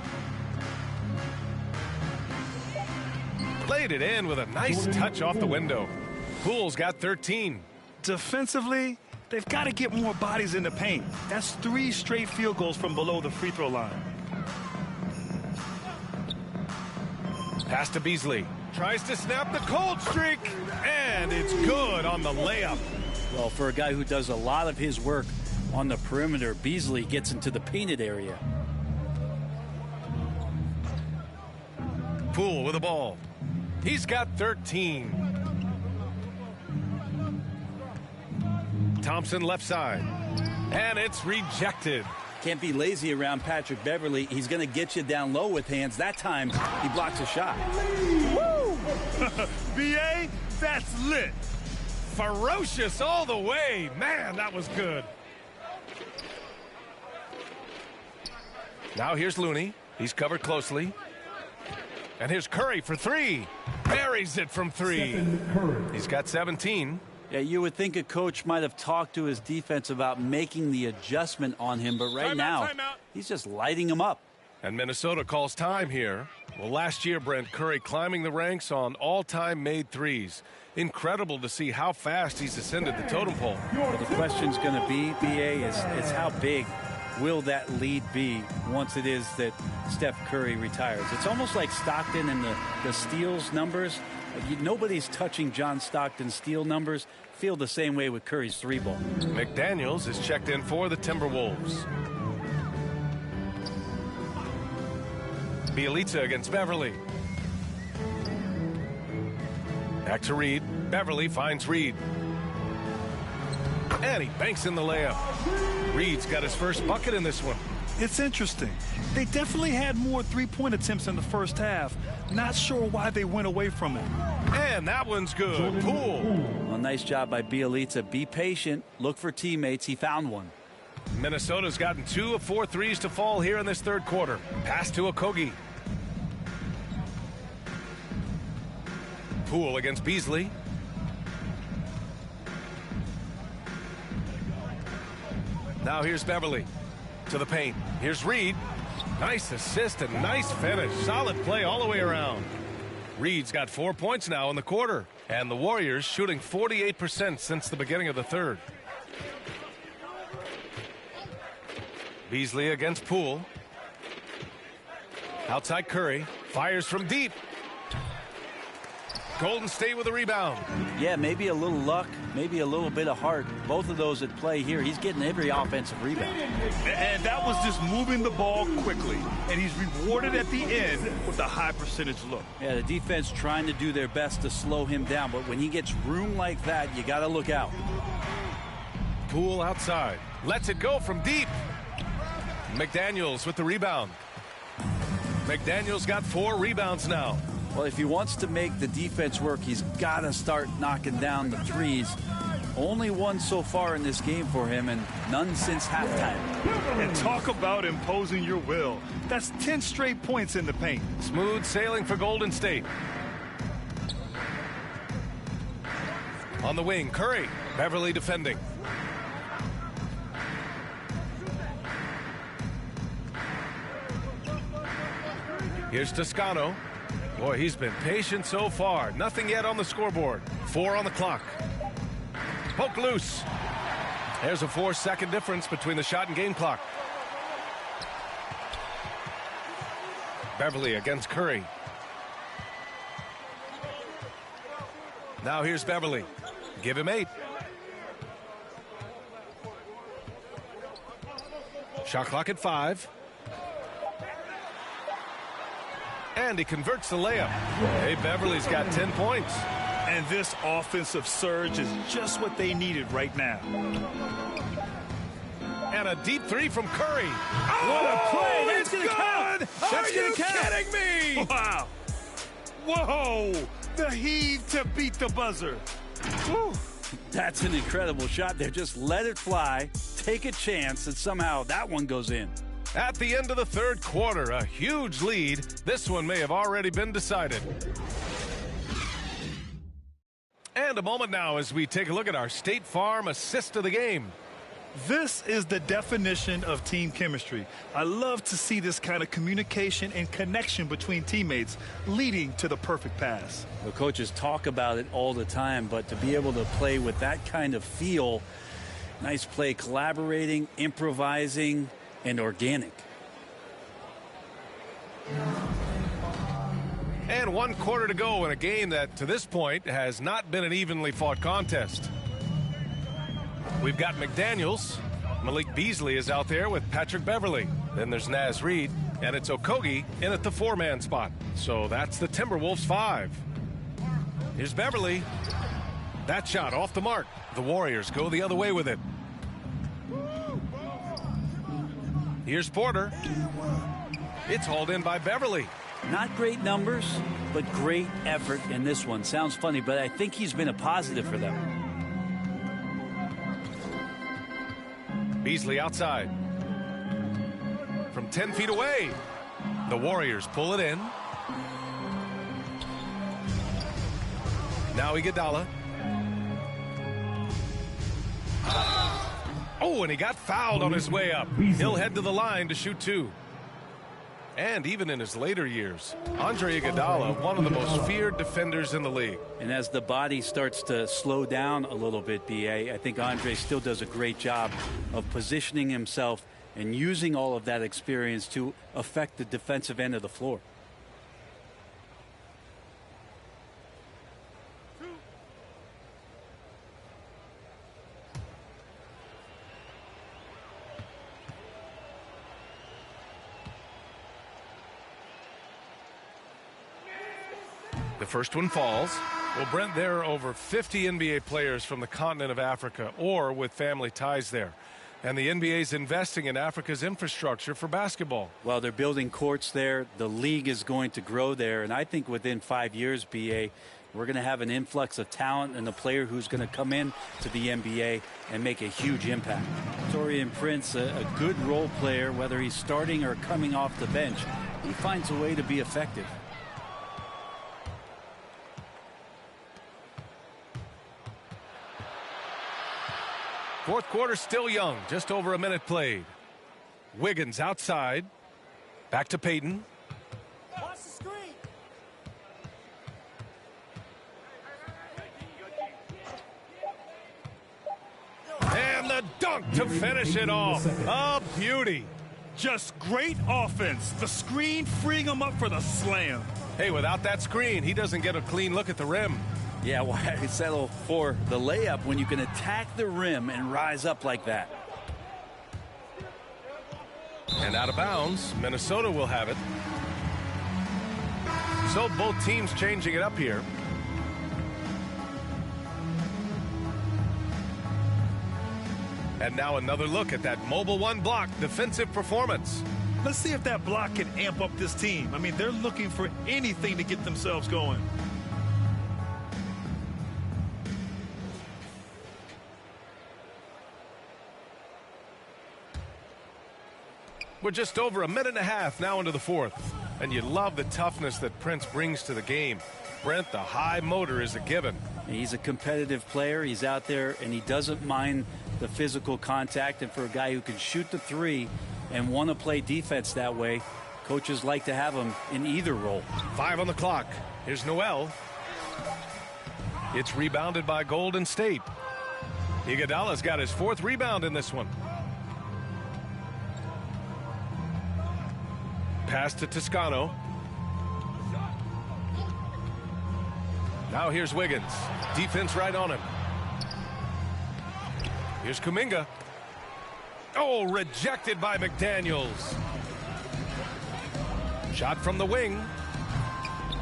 Played it in with a nice touch off the window. Poole's got 13. Defensively, they've got to get more bodies in the paint. That's 3 straight field goals from below the free throw line. Pass to Beasley. Tries to snap the cold streak. And it's good on the layup. Well, for a guy who does a lot of his work on the perimeter, Beasley gets into the painted area. Poole with the ball. He's got 13. Thompson left side. And it's rejected. Can't be lazy around Patrick Beverly. He's going to get you down low with hands. That time, he blocks a shot. Woo! B.A., that's lit. Ferocious all the way. Man, that was good. Now here's Looney. He's covered closely. And here's Curry for three. Buries it from three. He's got 17. Yeah, you would think a coach might have talked to his defense about making the adjustment on him, but right now, he's just lighting him up. And Minnesota calls time here. Well, last year, Brent, Curry climbing the ranks on all-time made threes. Incredible to see how fast he's ascended the totem pole. But the question's going to be, B.A., is how big will that lead be once it is that Steph Curry retires? It's almost like Stockton and the steals numbers. Nobody's touching John Stockton's steal numbers. Feel the same way with Curry's three ball. McDaniels is checked in for the Timberwolves. Bielitsa against Beverly. Back to Reed. Beverly finds Reed. And he banks in the layup. Reed's got his first bucket in this one. It's interesting. They definitely had more three-point attempts in the first half. Not sure why they went away from it. And that one's good. Poole. Well, nice job by Bielitsa. Be patient. Look for teammates. He found one. Minnesota's gotten 2 of 4 threes to fall here in this third quarter. Pass to Okogie. Poole against Beasley. Now here's Beverly to the paint. Here's Reed. Nice assist and nice finish. Solid play all the way around. Reed's got 4 points now in the quarter. And the Warriors shooting 48% since the beginning of the third. Beasley against Poole. Outside Curry. Fires from deep. Golden State with a rebound. Yeah, maybe a little luck, maybe a little bit of heart. Both of those at play here. He's getting every offensive rebound. And that was just moving the ball quickly. And he's rewarded at the end with a high percentage look. Yeah, the defense trying to do their best to slow him down. But when he gets room like that, you got to look out. Poole outside. Lets it go from deep. McDaniels with the rebound. McDaniels got 4 rebounds now. Well, if he wants to make the defense work, he's got to start knocking down the threes. Only one so far in this game for him, and none since halftime. And talk about imposing your will. That's 10 straight points in the paint. Smooth sailing for Golden State. On the wing, Curry. Beverly defending. Here's Toscano. Boy, he's been patient so far. Nothing yet on the scoreboard. 4 on the clock. Poke loose. There's a 4-second difference between the shot and game clock. Beverly against Curry. Now here's Beverly. Give him 8. Shot clock at 5. And he converts the layup. Hey, Beverly's got 10 points. And this offensive surge is just what they needed right now. And a deep 3 from Curry. What a play! That's going to count! Are you kidding me? Wow! Whoa! The heave to beat the buzzer. Whew. That's an incredible shot there. Just let it fly, take a chance, and somehow that one goes in. At the end of the third quarter, a huge lead. This one may have already been decided. And a moment now as we take a look at our State Farm assist of the game. This is the definition of team chemistry. I love to see this kind of communication and connection between teammates leading to the perfect pass. The coaches talk about it all the time, but to be able to play with that kind of feel, nice play, collaborating, improvising, and organic. And 1 quarter to go in a game that, to this point, has not been an evenly fought contest. We've got McDaniels. Malik Beasley is out there with Patrick Beverly. Then there's Naz Reid, and it's Okogie in at the 4-man spot. So that's the Timberwolves 5. Here's Beverly. That shot off the mark. The Warriors go the other way with it. Here's Porter. It's hauled in by Beverly. Not great numbers, but great effort in this one. Sounds funny, but I think he's been a positive for them. Beasley outside. From 10 feet away. The Warriors pull it in. Now Iguodala. Oh, and he got fouled on his way up. He'll head to the line to shoot 2. And even in his later years, Andre Iguodala, one of the most feared defenders in the league. And as the body starts to slow down a little bit, B.A., I think Andre still does a great job of positioning himself and using all of that experience to affect the defensive end of the floor. The first one falls. Well, Brent, there are over 50 NBA players from the continent of Africa or with family ties there. And the NBA is investing in Africa's infrastructure for basketball. Well, they're building courts there. The league is going to grow there. And I think within 5 years, BA, we're going to have an influx of talent and a player who's going to come in to the NBA and make a huge impact. Taurean Prince, a good role player, whether he's starting or coming off the bench, he finds a way to be effective. Fourth quarter still young, just over a minute played. Wiggins outside. Back to Payton. Watch the screen. And the dunk to finish it off. A beauty. Just great offense. The screen freeing him up for the slam. Hey, without that screen, he doesn't get a clean look at the rim. Yeah, why settle for the layup when you can attack the rim and rise up like that? And out of bounds, Minnesota will have it. So both teams changing it up here. And now another look at that mobile one block defensive performance. Let's see if that block can amp up this team. I mean, they're looking for anything to get themselves going. We're just over a minute and a half now into the fourth. And you love the toughness that Prince brings to the game. Brent, the high motor is a given. He's a competitive player. He's out there, and he doesn't mind the physical contact. And for a guy who can shoot the three and want to play defense that way, coaches like to have him in either role. 5 on the clock. Here's Noel. It's rebounded by Golden State. Iguodala's got his 4th rebound in this one. Pass to Toscano. Now here's Wiggins. Defense right on him. Here's Kuminga. Oh, rejected by McDaniels. Shot from the wing.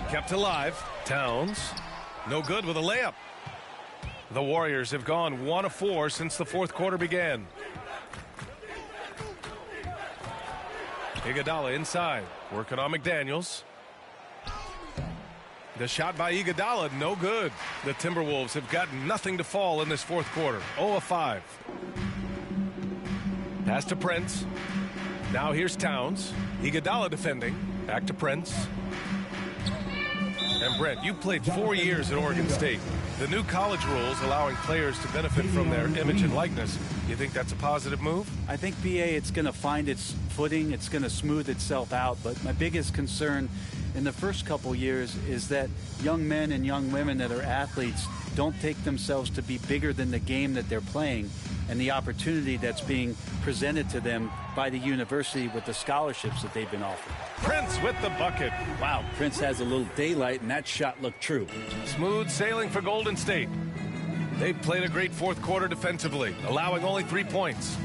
Kept alive. Towns. No good with a layup. The Warriors have gone 1 of 4 since the fourth quarter began. Iguodala inside, working on McDaniels. The shot by Iguodala, no good. The Timberwolves have got nothing to fall in this fourth quarter. 0 of 5. Pass to Prince. Now here's Towns. Iguodala defending. Back to Prince. And Brent, you played 4 years at Oregon State. The new college rules allowing players to benefit from their image and likeness. You think that's a positive move? I think, BA, it's going to find its footing. It's going to smooth itself out. But my biggest concern in the first couple years is that young men and young women that are athletes don't take themselves to be bigger than the game that they're playing and the opportunity that's being presented to them by the university with the scholarships that they've been offered. Prince with the bucket. Wow, Prince has a little daylight, and that shot looked true. Smooth sailing for Golden State. They've played a great fourth quarter defensively, allowing only 3 points.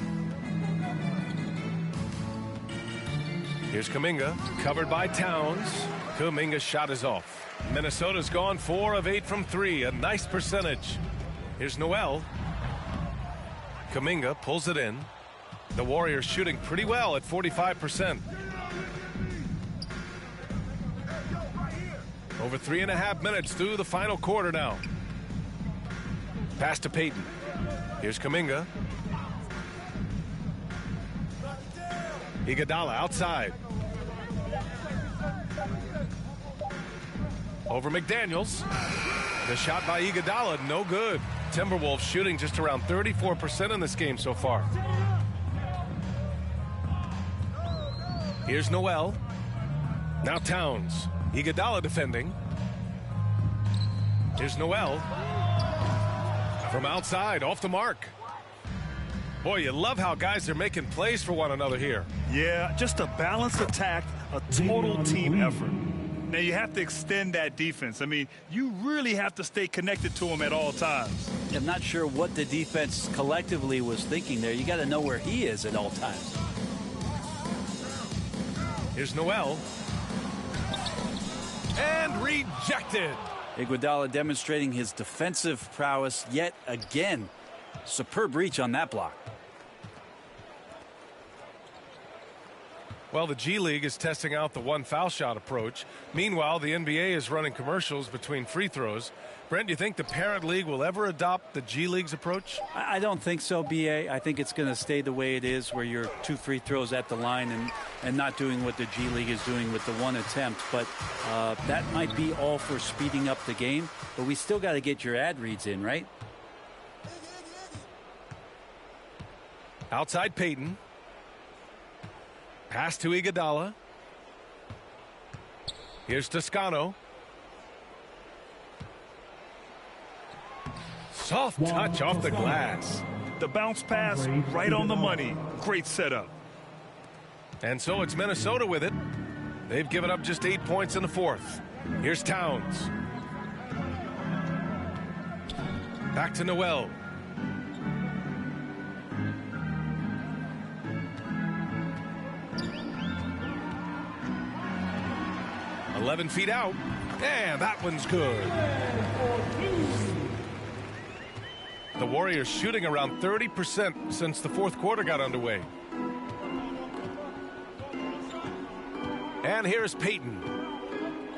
Here's Kuminga, covered by Towns. Kuminga's shot is off. Minnesota's gone 4 of 8 from 3, a nice percentage. Here's Noel. Kuminga pulls it in. The Warriors shooting pretty well at 45%. Over 3.5 minutes through the final quarter now. Pass to Payton. Here's Kuminga. Iguodala outside. Over McDaniels. The shot by Iguodala, no good. Timberwolves shooting just around 34% in this game so far. Here's Noel. Now Towns. Iguodala defending. Here's Noel. From outside, off the mark. Boy, you love how guys are making plays for one another here. Yeah, just a balanced attack, a total team effort. Now, you have to extend that defense. I mean, you really have to stay connected to him at all times. I'm not sure what the defense collectively was thinking there. You got to know where he is at all times. Here's Noel. And rejected. Iguodala demonstrating his defensive prowess yet again. Superb reach on that block. Well, the G League is testing out the one foul shot approach. Meanwhile, the NBA is running commercials between free throws. Brent, do you think the parent league will ever adopt the G League's approach? I don't think so, B.A. I think it's going to stay the way it is, where you're 2 free throws at the line and not doing what the G League is doing with the one attempt. But that might be all for speeding up the game. But we still got to get your ad reads in, right? Outside Payton. Pass to Iguodala. Here's Toscano. Soft touch off the glass. The bounce pass right on the money. Great setup. And so it's Minnesota with it. They've given up just 8 points in the fourth. Here's Towns. Back to Noel. .11 feet out. And that one's good. The Warriors shooting around 30% since the fourth quarter got underway. And here's Payton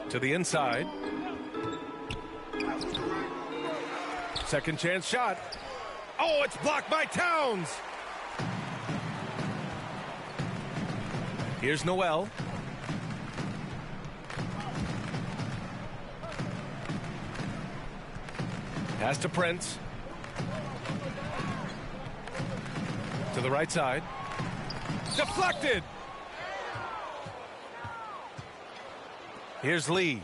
to the inside. Second chance shot. Oh, it's blocked by Towns. Here's Noel. Pass to Prince. To the right side. Deflected. Here's Lee.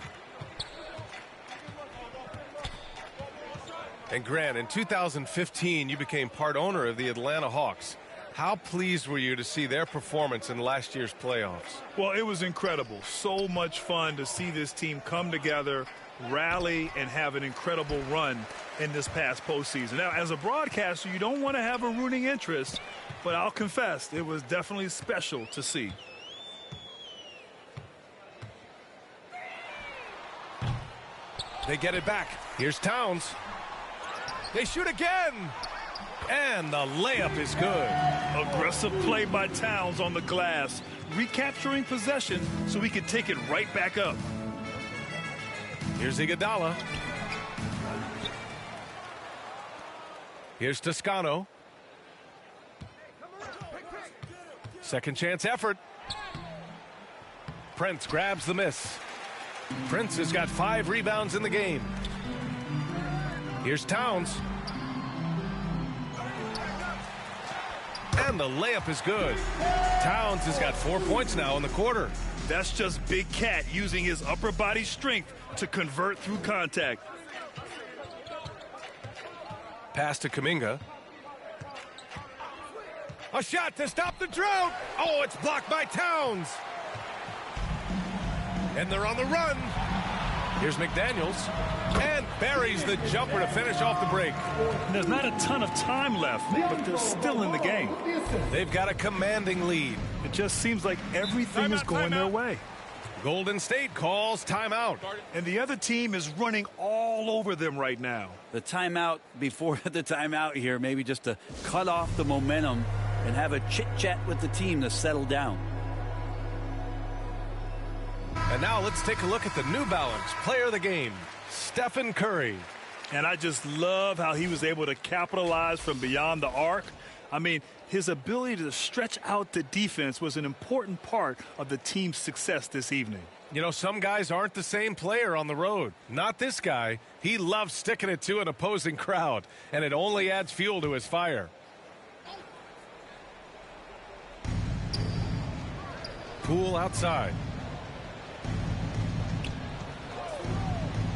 And Grant, in 2015, you became part owner of the Atlanta Hawks. How pleased were you to see their performance in last year's playoffs? Well, it was incredible. So much fun to see this team come together, rally, and have an incredible run in this past postseason. Now, as a broadcaster, you don't want to have a rooting interest, but I'll confess, it was definitely special to see. They get it back. Here's Towns. They shoot again. And the layup is good. Aggressive play by Towns on the glass, recapturing possession so he can take it right back up. Here's Iguodala. Here's Toscano. Second chance effort. Prince grabs the miss. Prince has got 5 rebounds in the game. Here's Towns. And the layup is good. Towns has got 4 points now in the quarter. That's just Big Cat using his upper body strength to convert through contact. Pass to Kuminga. A shot to stop the drought. Oh, it's blocked by Towns. And they're on the run. Here's McDaniels. And buries the jumper to finish off the break. There's not a ton of time left, but they're still in the game. They've got a commanding lead. It just seems like everything is going their way. Golden State calls timeout. And the other team is running all over them right now. The timeout before the timeout here, maybe just to cut off the momentum and have a chit-chat with the team to settle down. And now let's take a look at the New Balance player of the game, Stephen Curry. And I just love how he was able to capitalize from beyond the arc. I mean, his ability to stretch out the defense was an important part of the team's success this evening. You know, some guys aren't the same player on the road. Not this guy. He loves sticking it to an opposing crowd, and it only adds fuel to his fire. Poole outside.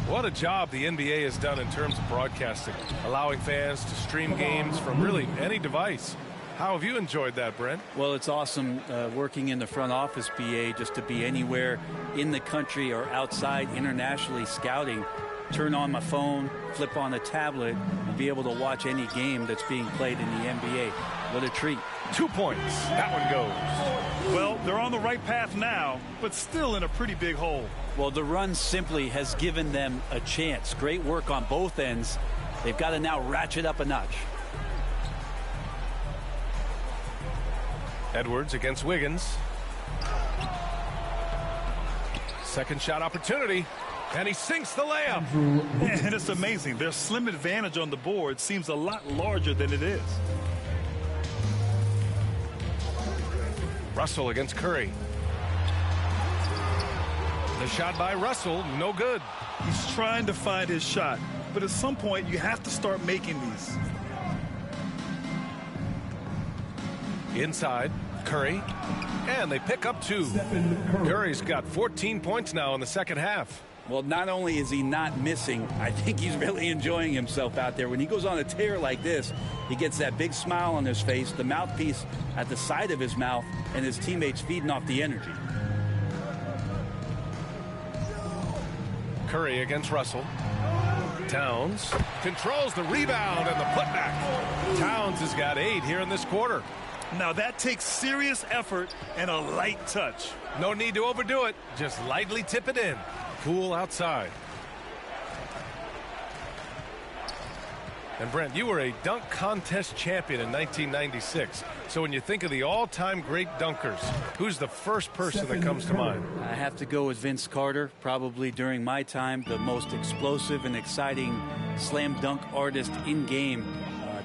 What a job the NBA has done in terms of broadcasting, allowing fans to stream games from really any device. How have you enjoyed that, Brent? Well, it's awesome working in the front office, BA, just to be anywhere in the country or outside internationally scouting. Turn on my phone, flip on a tablet, and be able to watch any game that's being played in the NBA. What a treat. 2 points. That one goes. Well, they're on the right path now, but still in a pretty big hole. Well, the run simply has given them a chance. Great work on both ends. They've got to now ratchet up a notch. Edwards against Wiggins. Second shot opportunity, and he sinks the layup. And it's amazing. Their slim advantage on the board seems a lot larger than it is. Russell against Curry. The shot by Russell, no good. He's trying to find his shot, but at some point you have to start making these. Inside, Curry, and they pick up 2. Curry's got 14 points now in the second half. Well, not only is he not missing, I think he's really enjoying himself out there. When he goes on a tear like this, he gets that big smile on his face, the mouthpiece at the side of his mouth, and his teammates feeding off the energy. Curry against Russell. Towns controls the rebound and the putback. Towns has got 8 here in this quarter. Now that takes serious effort and a light touch. No need to overdo it. Just lightly tip it in. Poole outside. And Brent, you were a dunk contest champion in 1996. So when you think of the all-time great dunkers, who's the first person that comes to mind? I have to go with Vince Carter. Probably during my time, the most explosive and exciting slam dunk artist in game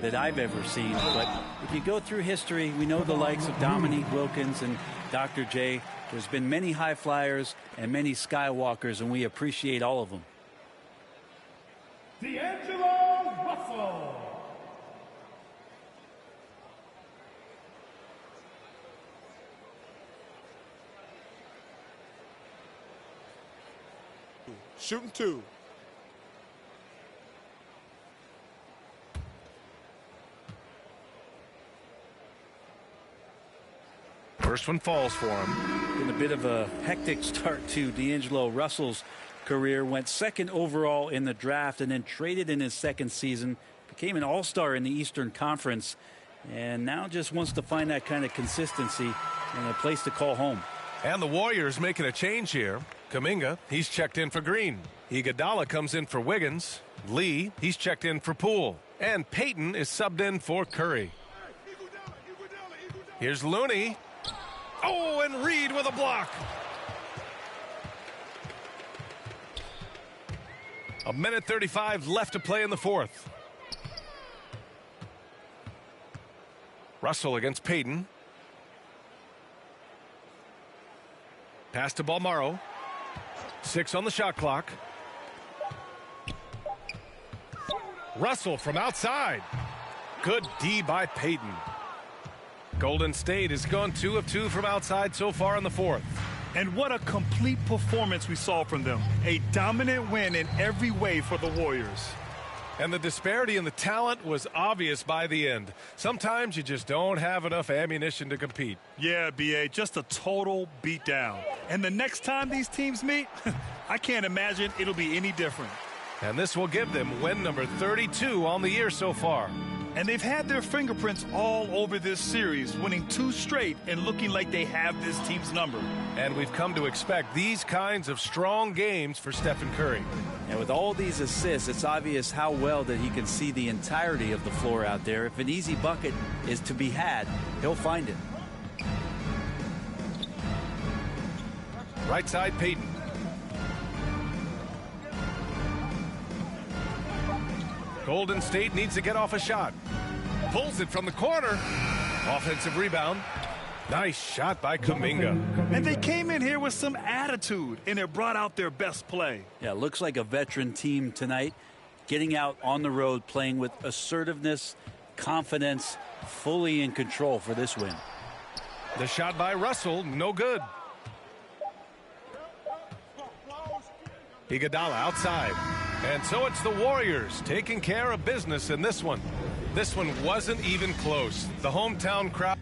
that I've ever seen. But if you go through history, we know the likes of Dominique Wilkins and Dr. J. There's been many high flyers and many skywalkers, and we appreciate all of them. D'Angelo Russell. Shooting 2. First one falls for him. Been a bit of a hectic start to D'Angelo Russell's career. Went second overall in the draft and then traded in his second season. Became an all-star in the Eastern Conference. And now just wants to find that kind of consistency and a place to call home. And the Warriors making a change here. Kuminga, he's checked in for Green. Iguodala comes in for Wiggins. Lee, he's checked in for Poole. And Payton is subbed in for Curry. Here's Looney. Oh, and Reed with a block. A minute 35 left to play in the fourth. Russell against Payton. Pass to Balmaro. 6 on the shot clock. Russell from outside. Good D by Payton. Golden State has gone 2 of 2 from outside so far in the fourth. And what a complete performance we saw from them. A dominant win in every way for the Warriors. And the disparity in the talent was obvious by the end. Sometimes you just don't have enough ammunition to compete. Yeah, B.A., just a total beatdown. And the next time these teams meet, I can't imagine it'll be any different. And this will give them win number 32 on the year so far. And they've had their fingerprints all over this series, winning 2 straight and looking like they have this team's number. And we've come to expect these kinds of strong games for Stephen Curry. And with all these assists, it's obvious how well that he can see the entirety of the floor out there. If an easy bucket is to be had, he'll find it. Right side, Payton. Golden State needs to get off a shot. Pulls it from the corner. Offensive rebound. Nice shot by Kuminga. And they came in here with some attitude, and it brought out their best play. Yeah, looks like a veteran team tonight, getting out on the road, playing with assertiveness, confidence, fully in control for this win. The shot by Russell, no good. Iguodala outside. And so it's the Warriors taking care of business in this one. This one wasn't even close. The hometown crowd